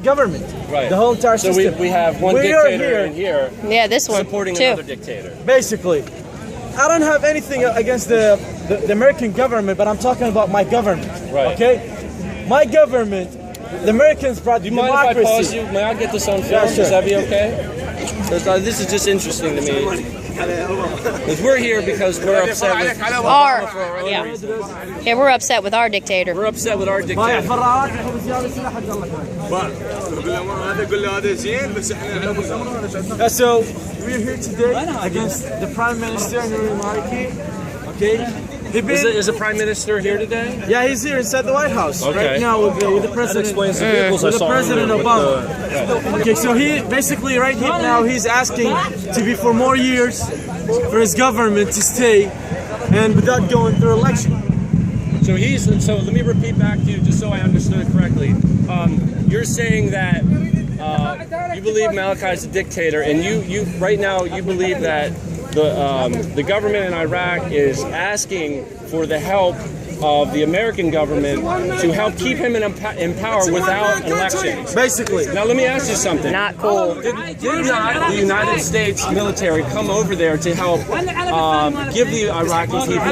government. Right. The whole entire system. So we have one dictator in here. Yeah, this one supporting too. another dictator. Basically, I don't have anything against the American government, but I'm talking about my government. Right. Okay. My government. The Americans brought democracy. Mind if I pause you? May I get this on film? Yeah, sure. Does that be okay? This is just interesting to me. Because we're here because we're upset with Obama for our own reasons. Yeah, we're upset with our dictator. We're upset with our dictator. So we're here today against the Prime Minister Iraqi. Okay. Is the Prime Minister here today? Yeah, he's here inside the White House right now with the President. That explains the vehicles I saw President Obama. Okay, so he basically right now he's asking to be for more years for his government to stay and without going through election. So let me repeat back to you just so I understood it correctly. You're saying that you believe Malachi is a dictator, and you right now you believe that the government in Iraq is asking for the help of the American government to help keep him in power without elections. Basically. Now let me ask you something. Not cool. Did not the United States military come over there to help give the Iraqi people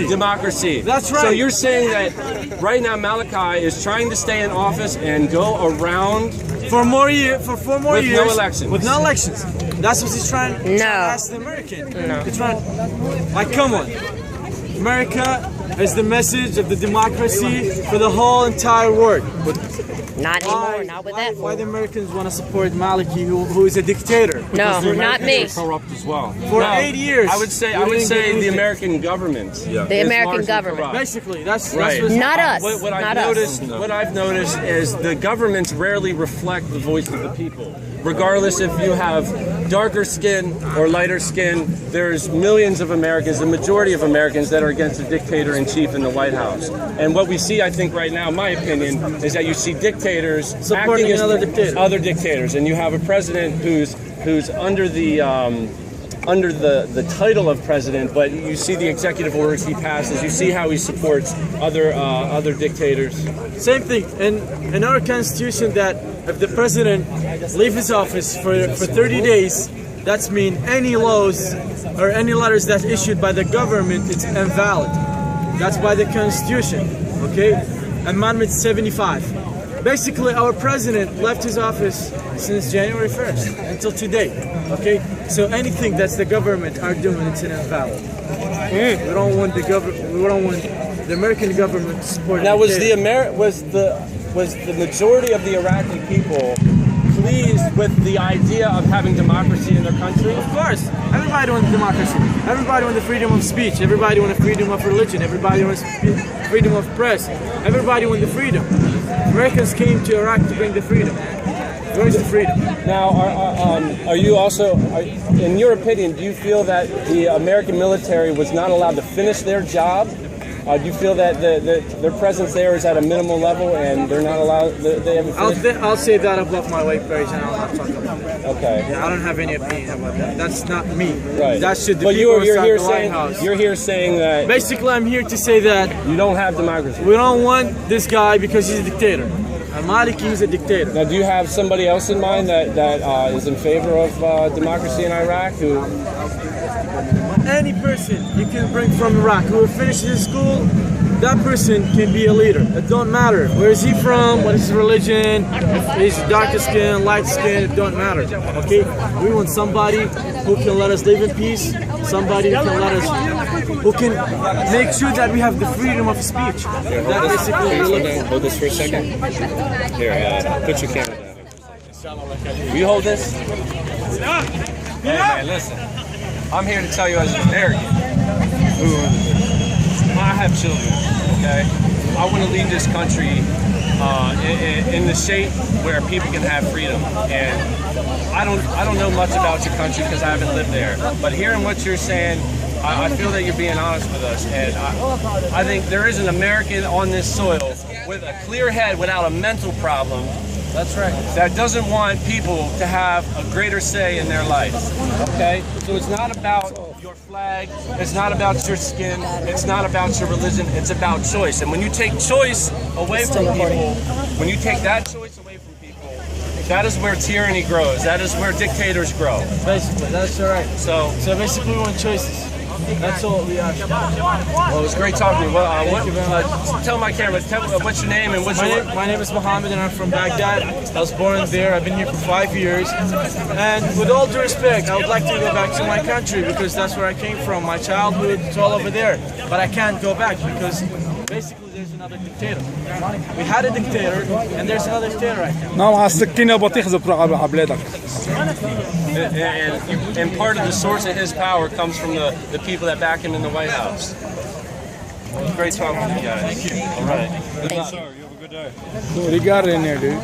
democracy? That's right. So you're saying that right now Malachi is trying to stay in office and go around for 4 more years with no elections. With no elections. That's what he's trying to ask the American. No. He's trying, like, come on. America is the message of the democracy for the whole entire world. Not anymore, not with that. Why the Americans want to support Maliki, who is a dictator? No, not me. Corrupt as well. For 8 years. I would say the American government. The American government. Corrupt. Basically, that's right. Not us. What I've noticed is the governments rarely reflect the voice of the people. Regardless if you have darker skin or lighter skin, there's millions of Americans, the majority of Americans, that are against the dictator-in-chief in the White House. And what we see, I think, right now, in my opinion, is that you see dictators supporting acting as other dictators, and you have a president who's under the title of president, but you see the executive orders he passes. You see how he supports other dictators. Same thing in our constitution, that if the president leaves his office for 30 days, that's mean any laws or any letters that's issued by the government, it's invalid. That's by the constitution. Okay, Amendment 75. Basically, our president left his office since January 1st until today. Okay, so anything that's the government are doing, it's an invalid. We don't want the government. We don't want the American government to support. Now, was the majority of the Iraqi people pleased with the idea of having democracy in their country? Of course, everybody wants democracy. Everybody wants the freedom of speech. Everybody wants the freedom of religion. Everybody wants freedom of press. Everybody wants the freedom. Americans came to Iraq to bring the freedom. Where's the freedom? Now, are you also, in your opinion, do you feel that the American military was not allowed to finish their job? Do you feel that their presence there is at a minimal level and they're not allowed? They haven't finished? I'll say that above my weight page, and I'll not talk about it. Okay. Yeah, I don't have any opinion about that. That's not me. Right. That should. But you're here saying you're here saying that. Basically, I'm here to say that you don't have democracy. We don't want this guy because he's a dictator. Maliki is a dictator. Now, do you have somebody else in mind that is in favor of democracy in Iraq? Any person you can bring from Iraq who finished his school, that person can be a leader. It don't matter. Where is he from? What is his religion? If he's darker skin, light skin, it don't matter. Okay? We want somebody who can let us live in peace. Somebody who can let us, who can make sure that we have the freedom of speech. That basically hold this for a second. Here, put your camera down. Will you hold this? Hey man, listen. I'm here to tell you as an American who I have children, okay? I want to leave this country in the shape where people can have freedom. And I don't know much about your country because I haven't lived there. But hearing what you're saying, I feel that you're being honest with us. And I think there is an American on this soil with a clear head without a mental problem. That's right. That doesn't want people to have a greater say in their life. Okay? So it's not about your flag, it's not about your skin, it's not about your religion, it's about choice. And when you take choice away from people, when you take that choice away from people, That is where tyranny grows. That is where dictators grow. Basically, that's all right. So basically we want choices. That's all we ask. well, it was great talking to you. Tell my camera, what's your name and what's your... My name is Mohammed and I'm from Baghdad. I was born there. I've been here for 5 years. And with all due respect, I would like to go back to my country because that's where I came from. My childhood, it's all over there. But I can't go back because basically there's another dictator. We had a dictator and there's another dictator right now. نعم على السكينة بطيخ زبرة على بلادك. And part of the source of his power comes from the people that back him in the White House. Well, it was great talking to you guys. Thank you. All right. Thank you. What do you got in there, dude?